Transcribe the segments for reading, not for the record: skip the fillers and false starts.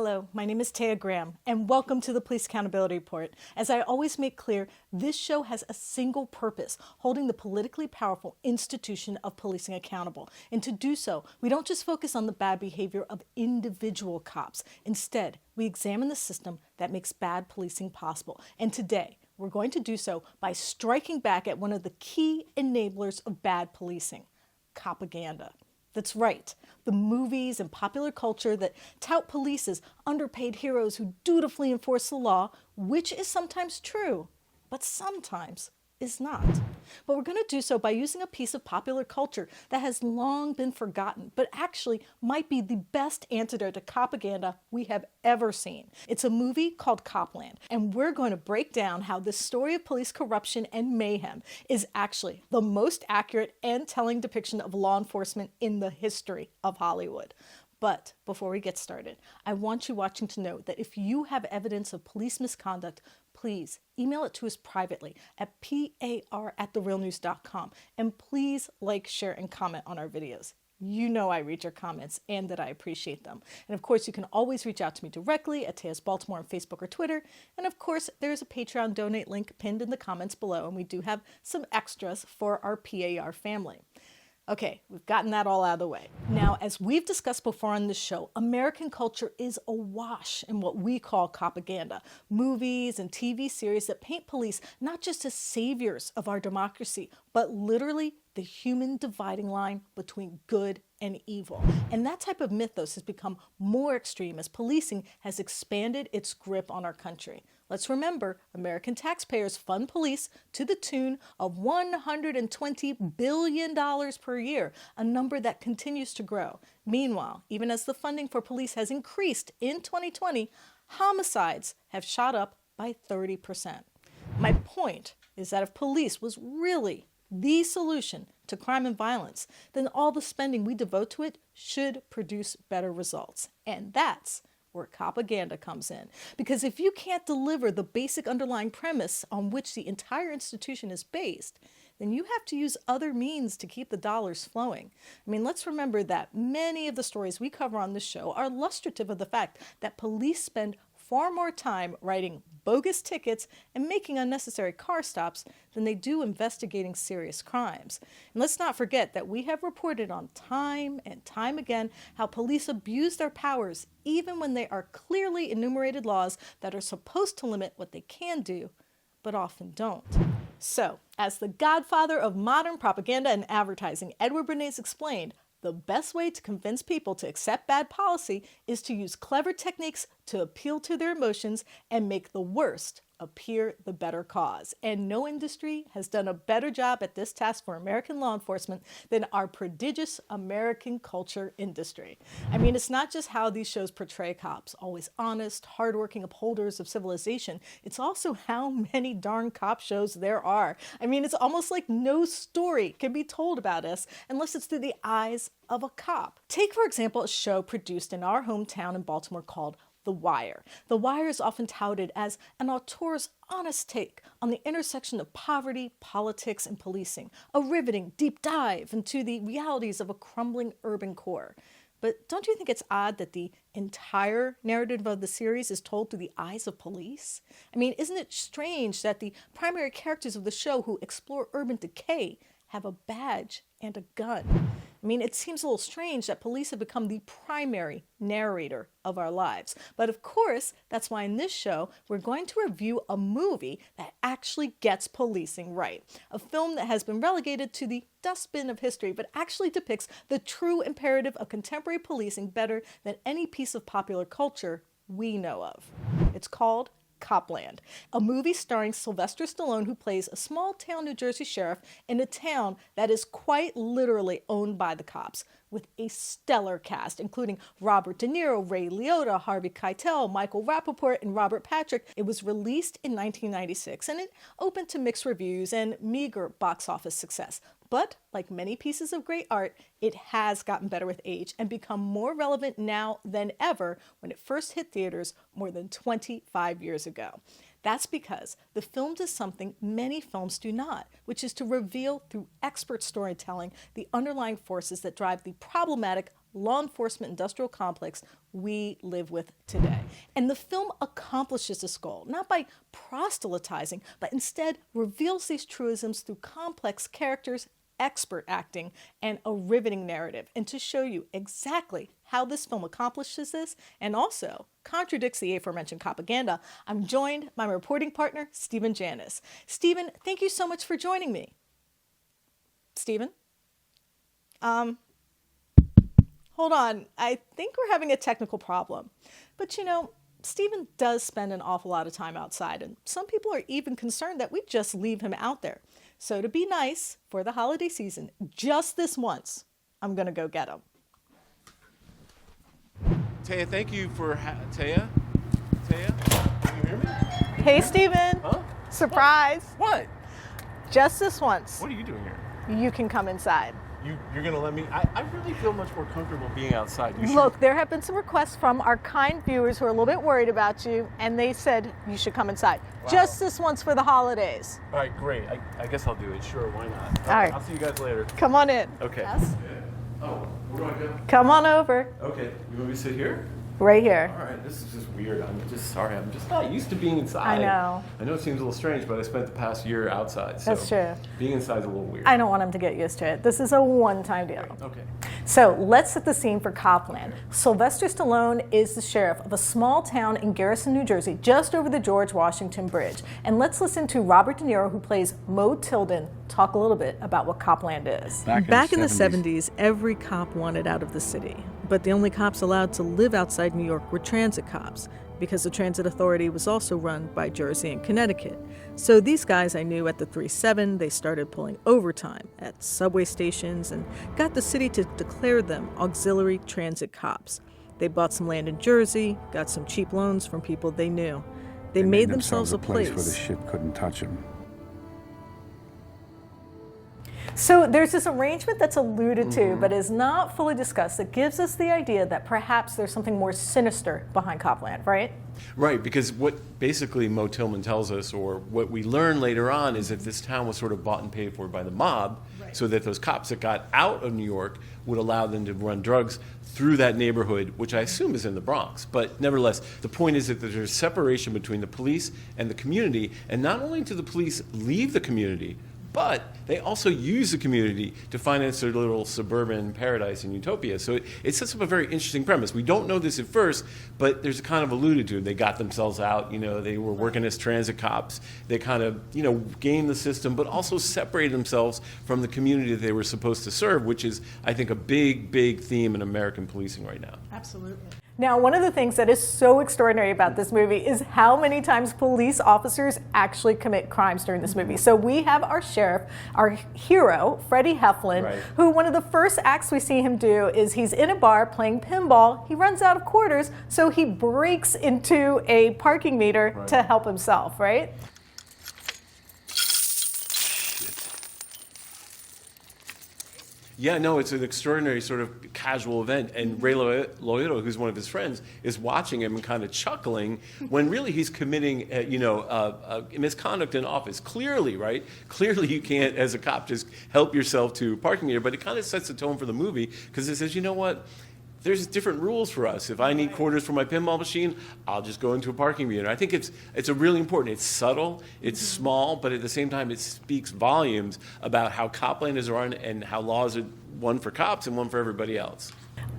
Hello, my name is Taya Graham, and welcome to the Police Accountability Report. As I always make clear, this show has a single purpose, holding the politically powerful institution of policing accountable. And to do so, we don't just focus on the bad behavior of individual cops. Instead, we examine the system that makes bad policing possible. And today, we're going to do so by striking back at one of the key enablers of bad policing, copaganda. That's right, the movies and popular culture that tout police as underpaid heroes who dutifully enforce the law, which is sometimes true, but sometimes is not. But we're going to do so by using a piece of popular culture that has long been forgotten, but actually might be the best antidote to copaganda we have ever seen. It's a movie called Copland, and we're going to break down how this story of police corruption and mayhem is actually the most accurate and telling depiction of law enforcement in the history of Hollywood. But before we get started, I want you watching to know that if you have evidence of police misconduct, please email it to us privately at par@therealnews.com. And please like, share, and comment on our videos. You know I read your comments and that I appreciate them. And of course, you can always reach out to me directly at Taya's Baltimore on Facebook or Twitter. And of course, there's a Patreon donate link pinned in the comments below, and we do have some extras for our PAR family. Okay, we've gotten that all out of the way. Now, as we've discussed before on this show, American culture is awash in what we call copaganda, movies and TV series that paint police not just as saviors of our democracy, but literally the human dividing line between good and evil. And that type of mythos has become more extreme as policing has expanded its grip on our country. Let's remember, American taxpayers fund police to the tune of $120 billion per year, a number that continues to grow. Meanwhile, even as the funding for police has increased in 2020, homicides have shot up by 30%. My point is that if police was really the solution to crime and violence, then all the spending we devote to it should produce better results. And that's where copaganda comes in. Because if you can't deliver the basic underlying premise on which the entire institution is based, then you have to use other means to keep the dollars flowing. I mean, let's remember that many of the stories we cover on this show are illustrative of the fact that police spend far more time writing bogus tickets and making unnecessary car stops than they do investigating serious crimes. And let's not forget that we have reported on time and time again how police abuse their powers even when they are clearly enumerated laws that are supposed to limit what they can do, but often don't. So, as the godfather of modern propaganda and advertising, Edward Bernays explained, the best way to convince people to accept bad policy is to use clever techniques to appeal to their emotions and make the worst appear the better cause. And no industry has done a better job at this task for American law enforcement than our prodigious American culture industry. I mean, it's not just how these shows portray cops, always honest, hardworking upholders of civilization. It's also how many darn cop shows there are. I mean, it's almost like no story can be told about us unless it's through the eyes of a cop. Take, for example, a show produced in our hometown in Baltimore called The Wire. The Wire is often touted as an auteur's honest take on the intersection of poverty, politics, and policing, a riveting deep dive into the realities of a crumbling urban core. But don't you think it's odd that the entire narrative of the series is told through the eyes of police? I mean, isn't it strange that the primary characters of the show who explore urban decay have a badge and a gun? I mean, it seems a little strange that police have become the primary narrator of our lives. But of course, that's why in this show, we're going to review a movie that actually gets policing right. A film that has been relegated to the dustbin of history, but actually depicts the true imperative of contemporary policing better than any piece of popular culture we know of. It's called Copland, a movie starring Sylvester Stallone, who plays a small-town New Jersey sheriff in a town that is quite literally owned by the cops, with a stellar cast, including Robert De Niro, Ray Liotta, Harvey Keitel, Michael Rappaport, and Robert Patrick. It was released in 1996, and it opened to mixed reviews and meager box office success. But, like many pieces of great art, it has gotten better with age and become more relevant now than ever when it first hit theaters more than 25 years ago. That's because the film does something many films do not, which is to reveal through expert storytelling the underlying forces that drive the problematic, law enforcement industrial complex we live with today. And the film accomplishes this goal, not by proselytizing, but instead reveals these truisms through complex characters, expert acting, and a riveting narrative. And to show you exactly how this film accomplishes this and also contradicts the aforementioned copaganda, I'm joined by my reporting partner, Stephen Janis. Stephen, thank you so much for joining me. Stephen? Hold on. I think we're having a technical problem. But you know, Stephen does spend an awful lot of time outside, and some people are even concerned that we just leave him out there. So to be nice for the holiday season, just this once, I'm going to go get him. Taya, thank you for Taya? Taya? Can you hear me? Hey, Stephen. Huh? Surprise. What? Just this once. What are you doing here? You can come inside. You're going to let me? I really feel much more comfortable being outside. Look, there have been some requests from our kind viewers who are a little bit worried about you, and they said you should come inside. Wow. Just this once for the holidays. All right, great. I guess I'll do it. Sure, why not? All right. I'll see you guys later. Come on in. Okay. Yes? Oh, where do I go? Come on over. Okay. You want me to sit here? Right here. All right, this is just weird. I'm just sorry. I'm just not used to being inside. I know. I know it seems a little strange, but I spent the past year outside. So that's true. Being inside is a little weird. I don't want him to get used to it. This is a one-time deal. Right. Okay. So let's set the scene for Copland. Sylvester Stallone is the sheriff of a small town in Garrison, New Jersey, just over the George Washington Bridge. And let's listen to Robert De Niro, who plays Mo Tilden, talk a little bit about what Copland is. Back in the 70s, every cop wanted out of the city. But the only cops allowed to live outside New York were transit cops, because the transit authority was also run by Jersey and Connecticut. So these guys I knew at the 3-7, they started pulling overtime at subway stations and got the city to declare them auxiliary transit cops. They bought some land in Jersey, got some cheap loans from people they knew. They made themselves a place where the shit couldn't touch them. So there's this arrangement that's alluded to, but is not fully discussed, that gives us the idea that perhaps there's something more sinister behind Copland, right? Right, because what basically Mo Tillman tells us, or what we learn later on, is that this town was sort of bought and paid for by the mob, right, so that those cops that got out of New York would allow them to run drugs through that neighborhood, which I assume is in the Bronx. But nevertheless, the point is that there's separation between the police and the community, and not only do the police leave the community, but they also use the community to finance their little suburban paradise and utopia. So it sets up a very interesting premise. We don't know this at first, but there's a kind of alluded to. They got themselves out, they were working as transit cops. They kind of, gamed the system, but also separated themselves from the community that they were supposed to serve, which is, I think, a big, big theme in American policing right now. Absolutely. Now, one of the things that is so extraordinary about this movie is how many times police officers actually commit crimes during this movie. So we have our sheriff, our hero, Freddie Heflin, right, who one of the first acts we see him do is he's in a bar playing pinball. He runs out of quarters, so he breaks into a parking meter, right, to help himself, right? Yeah, no, it's an extraordinary sort of casual event, and Ray Liotta, who's one of his friends, is watching him and kind of chuckling when really he's committing, misconduct in office. Clearly, right? Clearly, you can't, as a cop, just help yourself to a parking meter, but it kind of sets the tone for the movie because it says, you know what? There's different rules for us. If I need quarters for my pinball machine, I'll just go into a parking meter. I think it's a really important. It's subtle, it's small, but at the same time, it speaks volumes about how Copland is run and how laws are one for cops and one for everybody else.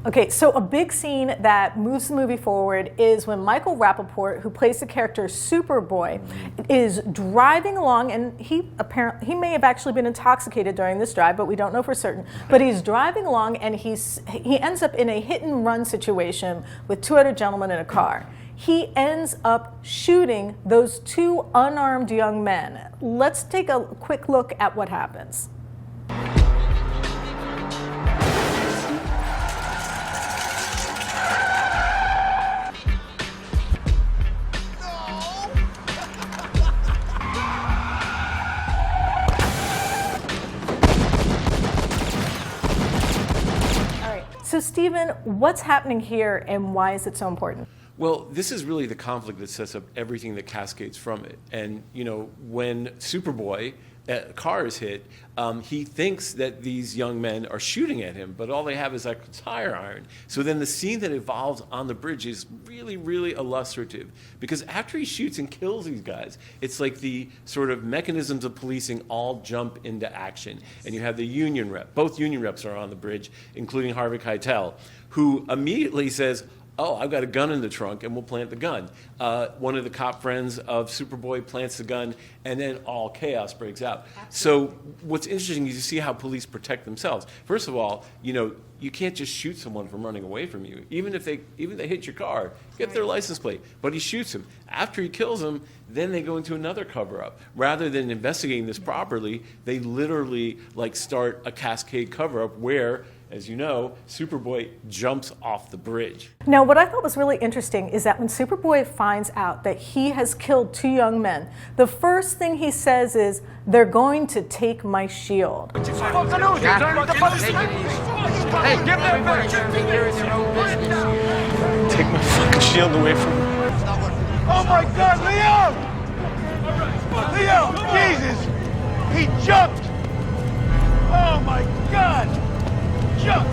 Okay, so a big scene that moves the movie forward is when Michael Rappaport, who plays the character Superboy, is driving along, and he may have actually been intoxicated during this drive, but we don't know for certain. But he's driving along, and he ends up in a hit-and-run situation with two other gentlemen in a car. He ends up shooting those two unarmed young men. Let's take a quick look at what happens. So, Stephen, what's happening here and why is it so important? Well, this is really the conflict that sets up everything that cascades from it. And, when Superboy car is hit, he thinks that these young men are shooting at him, but all they have is like a tire iron. So then the scene that evolves on the bridge is really, really illustrative, because after he shoots and kills these guys, it's like the sort of mechanisms of policing all jump into action. And you have the union rep. Both union reps are on the bridge, including Harvey Keitel, who immediately says, oh, I've got a gun in the trunk, and we'll plant the gun. One of the cop friends of Superboy plants the gun, and then all chaos breaks out. Absolutely. So what's interesting is you see how police protect themselves. First of all, you can't just shoot someone from running away from you. Even if they hit your car, get their license plate. But he shoots him. After he kills him, then they go into another cover-up. Rather than investigating this properly, they literally start a cascade cover-up where, as you know, Superboy jumps off the bridge. Now, what I thought was really interesting is that when Superboy finds out that he has killed 2 young men, the first thing he says is, they're going to take my shield. Hey, give that back! Take my fucking shield away from me. Oh my God, Leo! Leo, Jesus! He jumped! Oh my God! Jumped!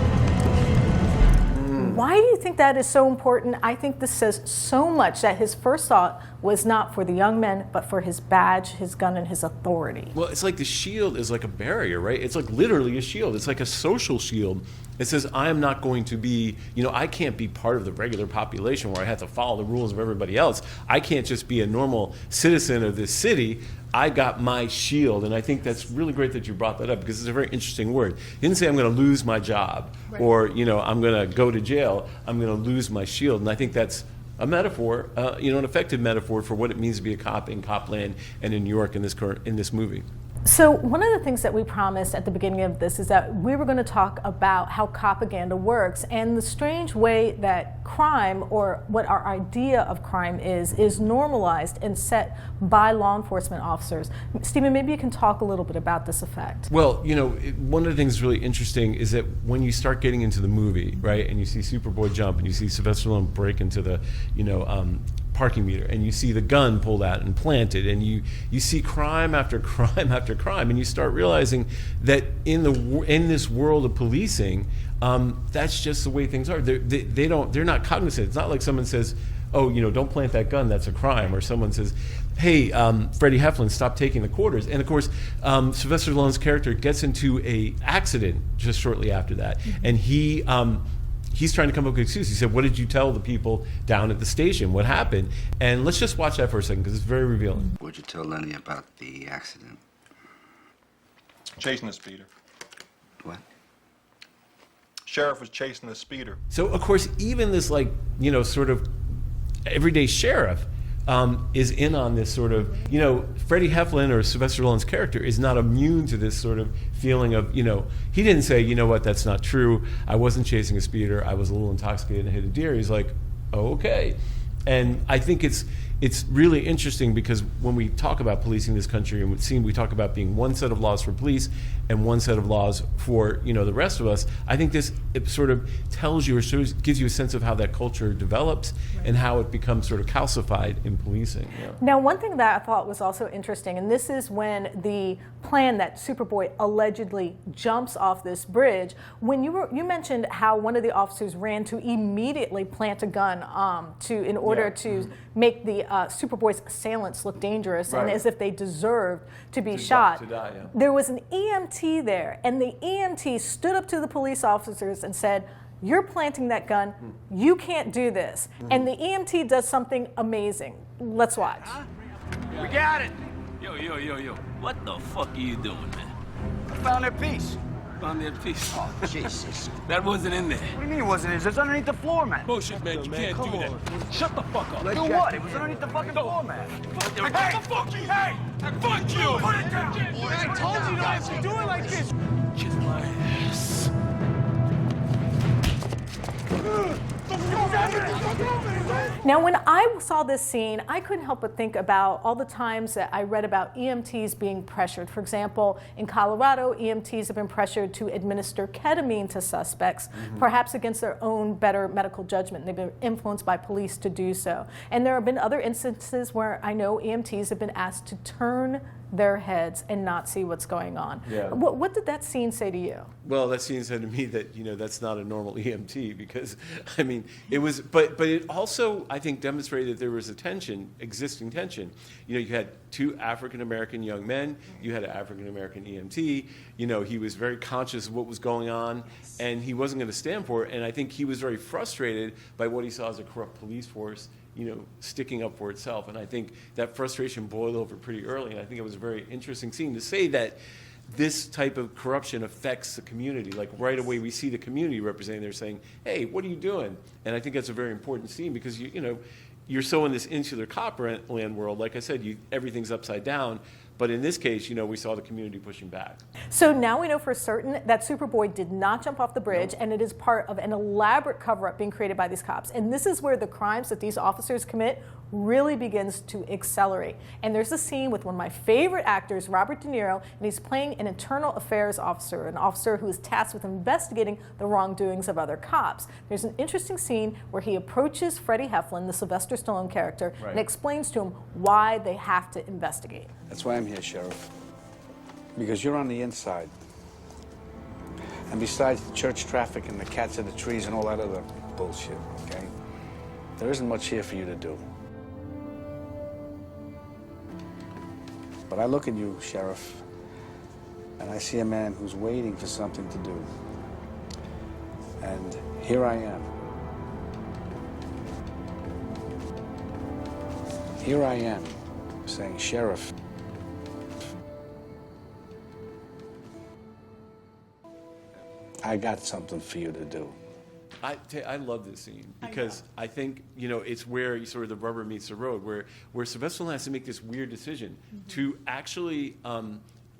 Why do you think that is so important? I think this says so much that his first thought was not for the young men, but for his badge, his gun, and his authority. Well, it's like the shield is like a barrier, right? It's like literally a shield. It's like a social shield. It says, I am not going to be, I can't be part of the regular population where I have to follow the rules of everybody else. I can't just be a normal citizen of this city. I got my shield. And I think that's really great that you brought that up, because it's a very interesting word. He didn't say I'm going to lose my job, right, or, I'm going to go to jail. I'm going to lose my shield. And I think that's a metaphor, an effective metaphor for what it means to be a cop in Copland and in New York in this movie. So one of the things that we promised at the beginning of this is that we were going to talk about how copaganda works and the strange way that crime, or what our idea of crime is normalized and set by law enforcement officers. Stephen, maybe you can talk a little bit about this effect. Well, one of the things that's really interesting is that when you start getting into the movie, right, and you see Superboy jump and you see Sylvester Stallone break into the, parking meter, and you see the gun pulled out and planted, and you see crime after crime after crime, and you start realizing that in this world of policing, that's just the way things are. They're not cognizant. It's not like someone says, oh, don't plant that gun, that's a crime, or someone says, hey, Freddie Heflin, stop taking the quarters. And of course, Sylvester Stallone's character gets into a accident just shortly after that, and he's trying to come up with an excuse. He said, what did you tell the people down at the station? What happened? And let's just watch that for a second, because it's very revealing. What'd you tell Lenny about the accident? Chasing the speeder. What? Sheriff was chasing the speeder. So, of course, even this, sort of everyday sheriff is in on this sort of, Freddie Heflin, or Sylvester Stallone's character, is not immune to this sort of feeling of, he didn't say, what, that's not true. I wasn't chasing a speeder. I was a little intoxicated and hit a deer. He's like, oh, okay. And I think it's really interesting, because when we talk about policing this country, and we talk about being one set of laws for police and one set of laws for the rest of us, I think it sort of tells you, or sort of gives you a sense of how that culture develops, right, and how it becomes sort of calcified in policing. Yeah. Now, one thing that I thought was also interesting, and this is when the plan that Superboy allegedly jumps off this bridge, when you mentioned how one of the officers ran to immediately plant a gun in order to make the Superboy's assailants look dangerous, right, and as if they deserved to be shot. To die, yeah. There was an EMT there, and the EMT stood up to the police officers and said, you're planting that gun, you can't do this. And the EMT does something amazing. Let's watch. We got it! Yo, what the fuck are you doing, man? I found their piece. Found that piece. Oh, Jesus. That wasn't in there. What do you mean it wasn't? It's underneath the floor, man. Bullshit, man. You can't do that. Shut the fuck up. Do what? It was underneath the fucking floor, man. Hey, fuck you! Hey! Fuck you! Put it down! I told you not to do it like this! Kiss my ass. Now, when I saw this scene, I couldn't help but think about all the times that I read about EMTs being pressured. For example, in Colorado, EMTs have been pressured to administer ketamine to suspects, perhaps against their own better medical judgment. They've been influenced by police to do so. And there have been other instances where I know EMTs have been asked to turn their heads and not see what's going on. Yeah. What did that scene say to you? Well, that scene said to me that, that's not a normal EMT because, I mean, it was, but it also, I think, demonstrated that there was a existing tension. You had two African-American young men, you had an African-American EMT, he was very conscious of what was going on, and he wasn't going to stand for it, and I think he was very frustrated by what he saw as a corrupt police force, sticking up for itself. And I think that frustration boiled over pretty early, and I think it was a very interesting scene to say that this type of corruption affects the community. Like right away we see the community representing there saying, hey, what are you doing? And I think that's a very important scene because, you're so in this insular Copland world, like I said, everything's upside down. But in this case, we saw the community pushing back. So now we know for certain that Superboy did not jump off the bridge, and it is part of an elaborate cover-up being created by these cops. And this is where the crimes that these officers commit really begins to accelerate. And there's a scene with one of my favorite actors, Robert De Niro, and he's playing an internal affairs officer, an officer who is tasked with investigating the wrongdoings of other cops. There's an interesting scene where he approaches Freddie Heflin, the Sylvester Stallone character, and explains to him why they have to investigate. That's why I'm here, Sheriff. Because you're on the inside. And besides the church traffic and the cats in the trees and all that other bullshit, okay? There isn't much here for you to do. But I look at you, Sheriff, and I see a man who's waiting for something to do. And here I am. Here I am, saying, Sheriff, I got something for you to do. I love this scene because I think, it's where the rubber meets the road, where Sylvester Stallone has to make this weird decision to actually,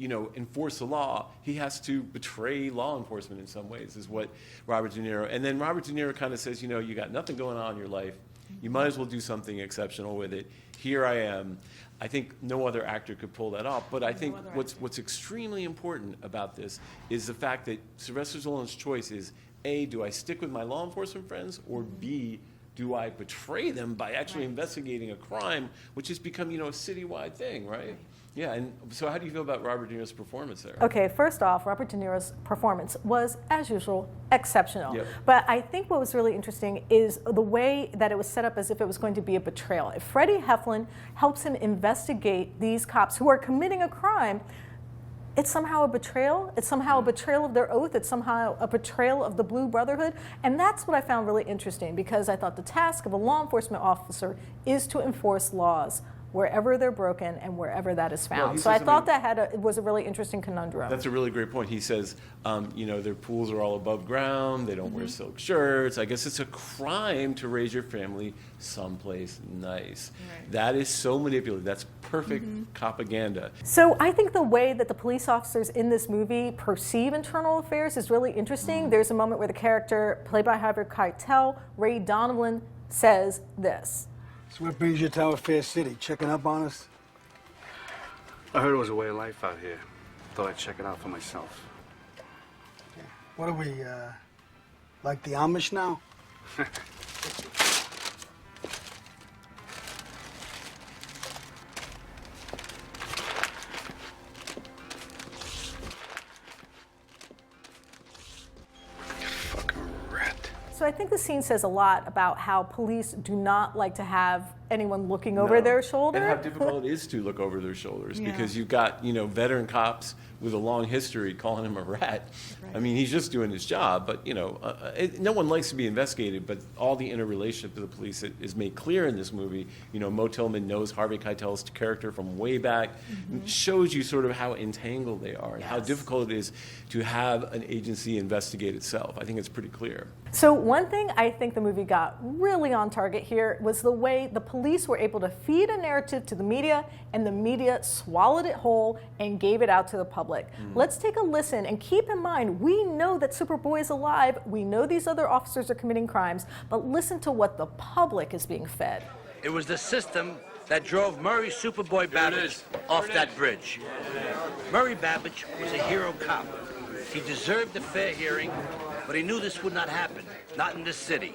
enforce the law. He has to betray law enforcement in some ways, is what Robert De Niro. And then Robert De Niro kind of says, you got nothing going on in your life. You might as well do something exceptional with it. Here I am. I think no other actor could pull that off. But I think what's extremely important about this is the fact that Sylvester Stallone's choice is, A, do I stick with my law enforcement friends, or B, do I betray them by actually investigating a crime, which has become, a citywide thing, right? Yeah, and so how do you feel about Robert De Niro's performance there? Okay, first off, Robert De Niro's performance was, as usual, exceptional. Yep. But I think what was really interesting is the way that it was set up as if it was going to be a betrayal. If Freddie Heflin helps him investigate these cops who are committing a crime, it's somehow a betrayal. It's somehow a betrayal of their oath. It's somehow a betrayal of the Blue Brotherhood. And that's what I found really interesting, because I thought the task of a law enforcement officer is to enforce laws wherever they're broken and wherever that is found. So I thought that was a really interesting conundrum. That's a really great point. He says, their pools are all above ground. They don't wear silk shirts. I guess it's a crime to raise your family someplace nice. Right. That is so manipulative. That's perfect copaganda. So I think the way that the police officers in this movie perceive internal affairs is really interesting. There's a moment where the character, played by Harvey Keitel, Ray Donovan, says this. So what brings you to our fair city? Checking up on us? I heard it was a way of life out here. Thought I'd check it out for myself. What are we, like the Amish now? So I think the scene says a lot about how police do not like to have anyone looking over their shoulder. And how difficult it is to look over their shoulders because you've got, veteran cops with a long history calling him a rat. Right. I mean, he's just doing his job, but, no one likes to be investigated, but all the interrelationship to the police is made clear in this movie. Mo Tillman knows Harvey Keitel's character from way back. It shows you sort of how entangled they are and how difficult it is to have an agency investigate itself. I think it's pretty clear. So one thing I think the movie got really on target here was the way the police were able to feed a narrative to the media, and the media swallowed it whole and gave it out to the public. Let's take a listen, and keep in mind, we know that Superboy is alive, we know these other officers are committing crimes, but listen to what the public is being fed. It was the system that drove Murray Superboy Babbage off that bridge. Murray Babbage was a hero cop. He deserved a fair hearing, but he knew this would not happen, not in this city.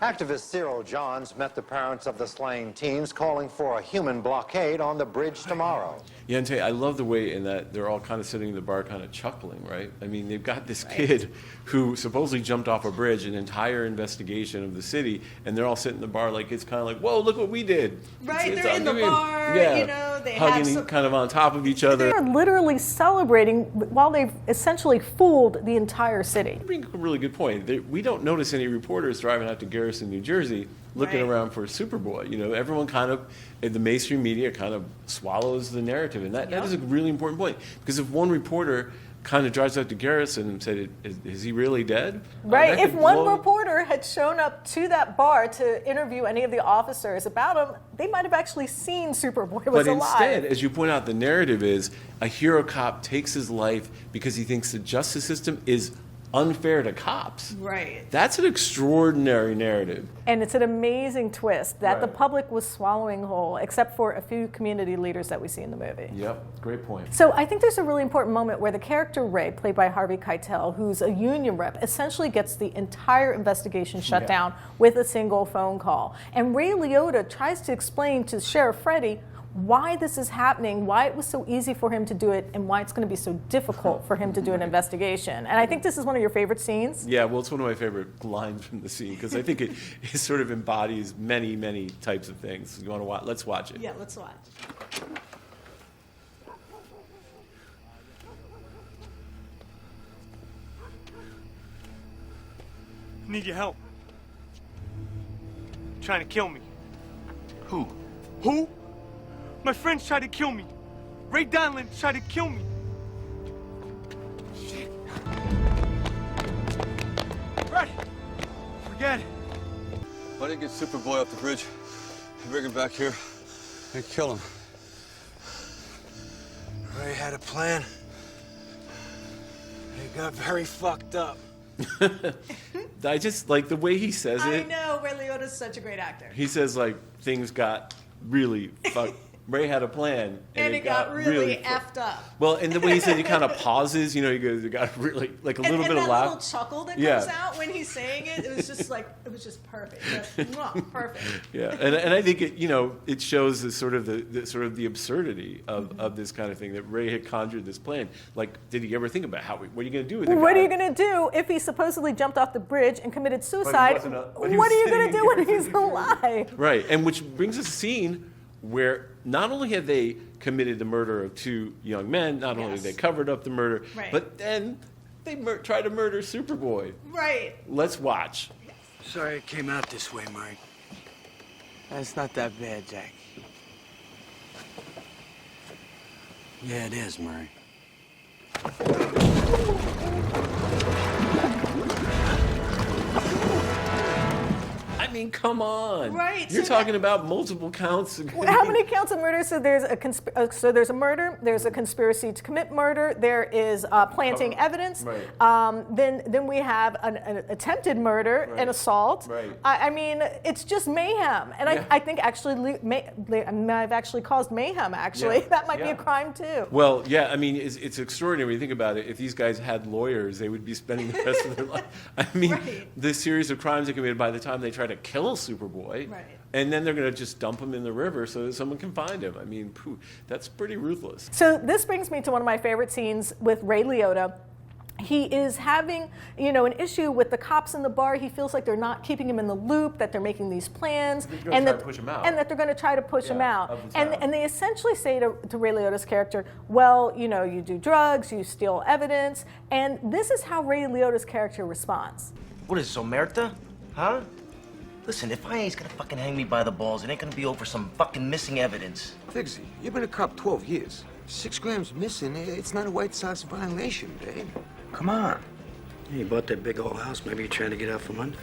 Activist Cyril Johns met the parents of the slain teens, calling for a human blockade on the bridge tomorrow. Yeah, and Taya, I love the way in that they're all kind of sitting in the bar kind of chuckling, right? I mean, they've got this kid who supposedly jumped off a bridge, an entire investigation of the city, and they're all sitting in the bar like, it's kind of like, whoa, look what we did. Right, It's they're in the doing. bar, Yeah. you know, they hugging have some... kind of on top of each other. They're literally celebrating while they've essentially fooled the entire city. You bring up a really good point. We don't notice any reporters driving out to Garrison, New Jersey, looking around for Superboy. You know, everyone kind of, the mainstream media kind of swallows the narrative, and that is a really important point. Because if one reporter kind of drives out to Garrison and said, is he really dead? Right, if one reporter had shown up to that bar to interview any of the officers about him, they might have actually seen Superboy was alive. But instead, as you point out, the narrative is a hero cop takes his life because he thinks the justice system is unfair to cops. Right. That's an extraordinary narrative. And it's an amazing twist that the public was swallowing whole, except for a few community leaders that we see in the movie. Yep, great point. So I think there's a really important moment where the character Ray, played by Harvey Keitel, who's a union rep, essentially gets the entire investigation shut down with a single phone call. And Ray Liotta tries to explain to Sheriff Freddie why this is happening, why it was so easy for him to do it, and why it's going to be so difficult for him to do an investigation. And I think this is one of your favorite scenes. Yeah, well, it's one of my favorite lines from the scene because I think it sort of embodies many, many types of things. You want to watch? Let's watch it. Yeah, let's watch. I need your help. Trying to kill me. Who? Who? My friends tried to kill me. Ray Donlin tried to kill me. Shit. Right. Forget it. Why don't you get Superboy up the bridge and bring him back here and kill him? Ray had a plan. He got very fucked up. I just like the way he says I it. know, Ray Liotta's such a great actor. He says like things got really fucked. Ray had a plan, and it got really effed up. Well, and the way he said he kind of pauses, you know, he goes, it got really like a little bit of laugh. And that little chuckle that comes out when he's saying it, it was just like, it was just perfect. Just, perfect. Yeah, and I think it, you know, it shows the sort of the absurdity of this kind of thing that Ray had conjured this plan. Like, did he ever think about what are you going to do with it? What are you going to do if he supposedly jumped off the bridge and committed suicide? What are you going to do when he's alive? Right, and which brings us a scene where not only have they committed the murder of two young men, not only have they covered up the murder, but then they try to murder Superboy. Right. Let's watch. Sorry it came out this way, Mike. That's not that bad, Jack. Yeah, it is, Murray. I mean, come on. Right. You're talking about multiple counts. How many counts of murder? So there's a murder. There's a conspiracy to commit murder. There is planting evidence. Right. Then we have an attempted murder, an assault. Right. I mean, it's just mayhem. And I think actually I've actually caused mayhem. Actually, that might be a crime too. Well, yeah. I mean, it's extraordinary when you think about it. If these guys had lawyers, they would be spending the rest of their life. I mean, the series of crimes they committed by the time they try to kill Superboy, and then they're going to just dump him in the river so that someone can find him. I mean, that's pretty ruthless. So this brings me to one of my favorite scenes with Ray Liotta. He is having, an issue with the cops in the bar. He feels like they're not keeping him in the loop, that they're making these plans, and that they're going to try to push him out. And they essentially say to Ray Liotta's character, well, you do drugs, you steal evidence, and this is how Ray Liotta's character responds. What is this, Omerta? Huh? Listen, if I ain't gonna fucking hang me by the balls, it ain't gonna be over some fucking missing evidence. Figsy, you've been a cop 12 years. 6 grams missing, it's not a White Sox violation, babe. Come on. You bought that big old house. Maybe you're trying to get out from under.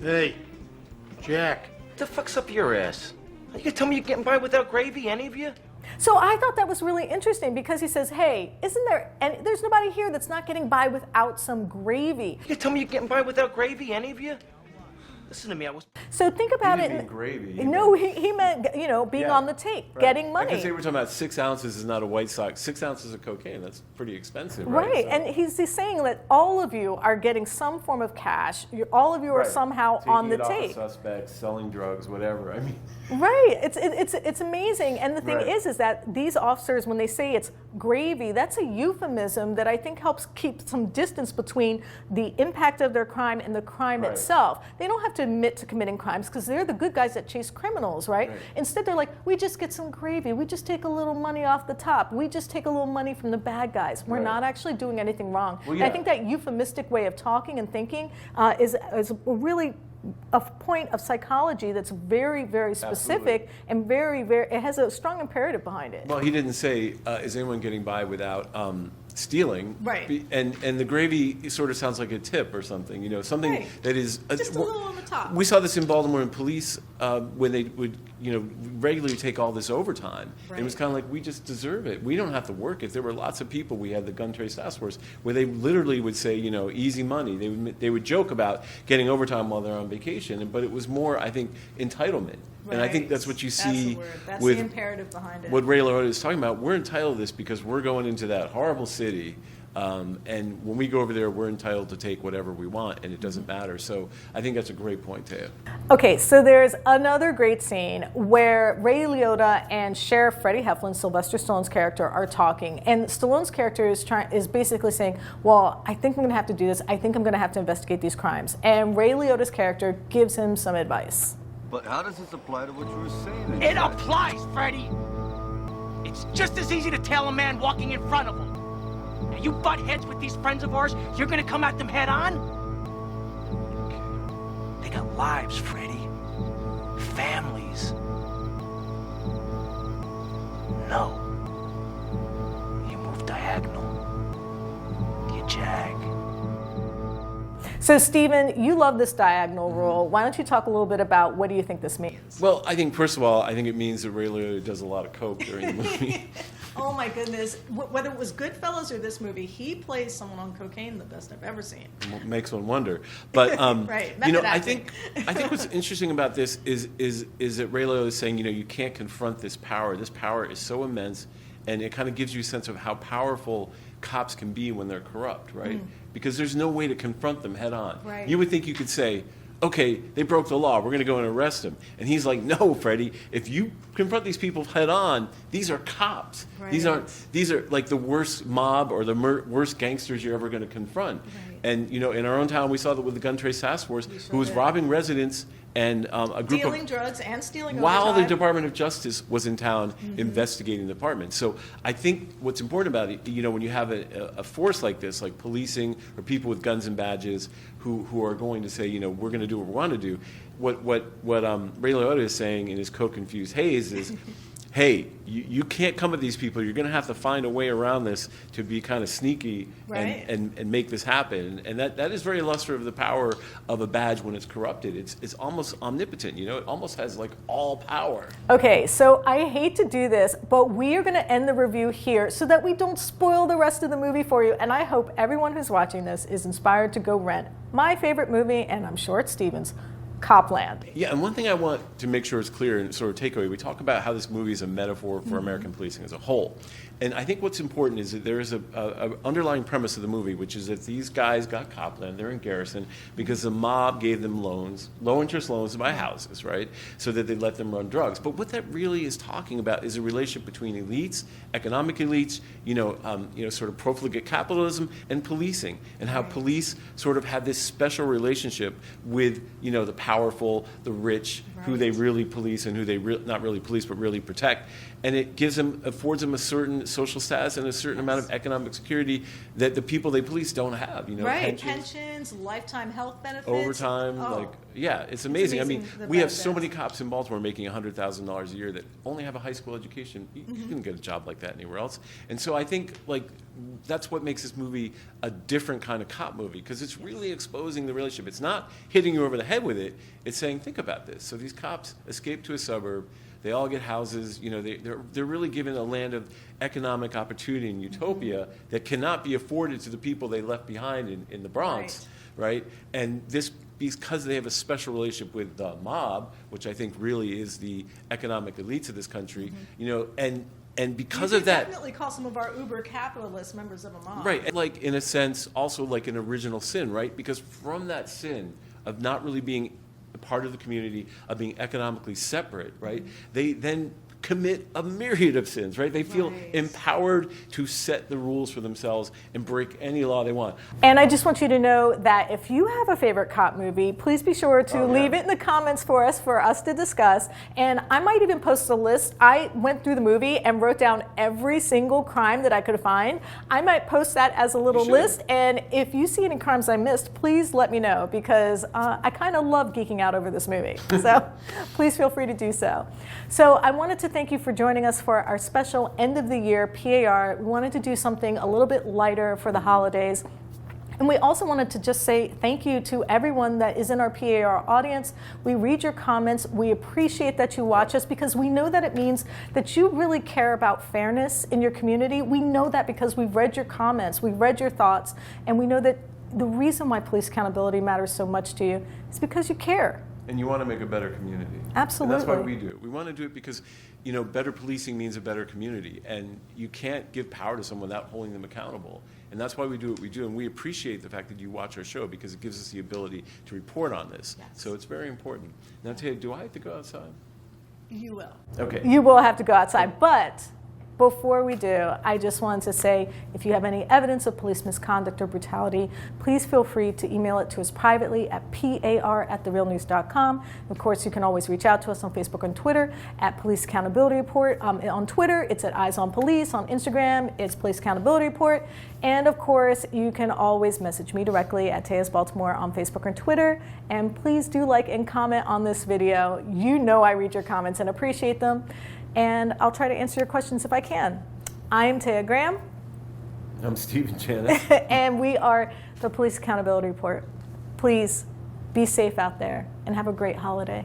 Hey, Jack. What the fuck's up your ass? You gonna tell me you're getting by without gravy, any of you? So I thought that was really interesting because he says, hey, there's nobody here that's not getting by without some gravy. You gonna tell me you're getting by without gravy, any of you? Listen to me, I was... So think about He didn't it. mean gravy. No, he meant, you know, being Yeah, on the tape, right. getting money. Because they were talking about 6 ounces is not a White Sox. 6 ounces of cocaine, that's pretty expensive, right? Right, So- and he's saying that all of you are getting some form of cash. All of you are Right. somehow Taking on the it off of tape. suspects, selling drugs, whatever. I mean, Right, it's amazing. And the thing Right. is that these officers, when they say it's gravy, that's a euphemism that I think helps keep some distance between the impact of their crime and the crime Right. itself. They don't have to admit to committing crimes because they're the good guys that chase criminals, right? Right. Instead, they're like, we just get some gravy. We just take a little money off the top. We just take a little money from the bad guys. We're Right. not actually doing anything wrong. Well, And yeah. I think that euphemistic way of talking and thinking is really a point of psychology that's very, very specific and very, very, it has a strong imperative behind it. well, he didn't say, is anyone getting by without stealing? Right. And the gravy sort of sounds like a tip or something, you know, something Right. that is... Just a little on the top. We saw this in Baltimore in police when they would, you know, regularly take all this overtime. It was Right. kind of like, we just deserve it. We don't have to work it. There were lots of people, we had the gun trace task force, where they literally would say, you know, easy money. They would joke about getting overtime while they're on vacation, but it was more, I think, entitlement. And I think that's what you see That's with the imperative behind it. what Ray Liotta is talking about. We're entitled to this because we're going into that horrible city, and when we go over there, we're entitled to take whatever we want, and it doesn't matter. So I think that's a great point, Taya. Okay, so there's another great scene where Ray Liotta and Sheriff Freddie Heflin, Sylvester Stallone's character, are talking, and Stallone's character is basically saying, "Well, I think I'm going to have to do this. I think I'm going to have to investigate these crimes." And Ray Liotta's character gives him some advice. But how does this apply to what you were saying? It applies, Freddie! It's just as easy to tail a man walking in front of him. Now, you butt heads with these friends of ours, you're gonna come at them head on? They got lives, Freddie. Families. No. You move diagonal. You jag. So, Stephen, you love this diagonal rule. Why don't you talk a little bit about what do you think this means? Well, I think, first of all, I think it means that Ray Liotta does a lot of coke during the movie. Oh my goodness. Whether it was Goodfellas or this movie, he plays someone on cocaine the best I've ever seen. Makes one wonder. But Right, you know, method acting. I think what's interesting about this is that Ray Liotta is saying, you know, you can't confront this power. This power is so immense, and it kind of gives you a sense of how powerful cops can be when they're corrupt, right? Because there's no way to confront them head on. Right. You would think you could say, okay, they broke the law, we're going to go and arrest them. And he's like, no, Freddie, if you confront these people head on, these are cops. These are like the worst mob or the worst gangsters you're ever going to confront. And, you know, in our own town, we saw that with the gun trace task force, who was robbing residents and a group Dealing of... drugs and stealing While the overtime. Department of Justice was in town investigating the department. So I think what's important about it, you know, when you have a force like this, like policing or people with guns and badges who are going to say, you know, we're going to do what we want to do, what Ray Liotta is saying in his co-confused haze is, hey, you can't come at these people. You're going to have to find a way around this to be kind of sneaky and make this happen. And that is very illustrative of the power of a badge when it's corrupted. It's almost omnipotent, you know? It almost has like all power. Okay, so I hate to do this, but we are going to end the review here so that we don't spoil the rest of the movie for you. And I hope everyone who's watching this is inspired to go rent my favorite movie, and I'm sure it's Steven's, Copland. Yeah, and one thing I want to make sure is clear and sort of takeaway, we talk about how this movie is a metaphor for American policing as a whole. And I think what's important is that there is a underlying premise of the movie, which is that these guys got Copland, they're in garrison, because the mob gave them loans, low-interest loans to buy houses, right, so that they let them run drugs. But what that really is talking about is a relationship between elites, economic elites, sort of profligate capitalism, and policing, and how police sort of have this special relationship with, you know, the powerful, the rich, who they really police and who they not really police but really protect. And it affords them a certain social status and a certain amount of economic security that the people they police don't have. You know, pensions, lifetime health benefits, overtime, it's amazing. I mean, the we have best. so many cops in Baltimore making $100,000 a year that only have a high school education. You couldn't get a job like that anywhere else. And so I think that's what makes this movie a different kind of cop movie, because it's really exposing the relationship. It's not hitting you over the head with it. It's saying, think about this. So these cops escape to a suburb. They all get houses. You know, they're really given a land of economic opportunity and utopia that cannot be afforded to the people they left behind in the Bronx, right? And this, because they have a special relationship with the mob, which I think really is the economic elites of this country, you know, and because of that, definitely call some of our uber capitalist members of a mob. right? And like in a sense, also like an original sin, right? Because from that sin of not really being a part of the community, of being economically separate, right? They then commit a myriad of sins, right? They feel empowered to set the rules for themselves and break any law they want. And I just want you to know that if you have a favorite cop movie, please be sure to leave it in the comments for us to discuss. And I might even post a list. I went through the movie and wrote down every single crime that I could find. I might post that as a little list. And if you see any crimes I missed, please let me know, because I kind of love geeking out over this movie. So please feel free to do so. So I wanted to thank you for joining us for our special end of the year PAR. We wanted to do something a little bit lighter for the holidays. And we also wanted to just say thank you to everyone that is in our PAR audience. We read your comments. We appreciate that you watch us, because we know that it means that you really care about fairness in your community. We know that because we've read your comments, we've read your thoughts, and we know that the reason why police accountability matters so much to you is because you care. And you want to make a better community. Absolutely. And that's why we do it. We want to do it because, you know, better policing means a better community. And you can't give power to someone without holding them accountable. And that's why we do what we do. And we appreciate the fact that you watch our show, because it gives us the ability to report on this. Yes. So it's very important. Now, Taya, do I have to go outside? You will. Okay. You will have to go outside. But before we do, I just wanted to say, if you have any evidence of police misconduct or brutality, please feel free to email it to us privately at par@therealnews.com. Of course, you can always reach out to us on Facebook and Twitter at Police Accountability Report. On Twitter, it's at Eyes on Police. On Instagram, it's Police Accountability Report. And of course, you can always message me directly at Taya's Baltimore on Facebook and Twitter. And please do like and comment on this video. You know I read your comments and appreciate them. And I'll try to answer your questions if I can. I am Taya Graham. I'm Stephen Janis. And we are the Police Accountability Report. Please be safe out there and have a great holiday.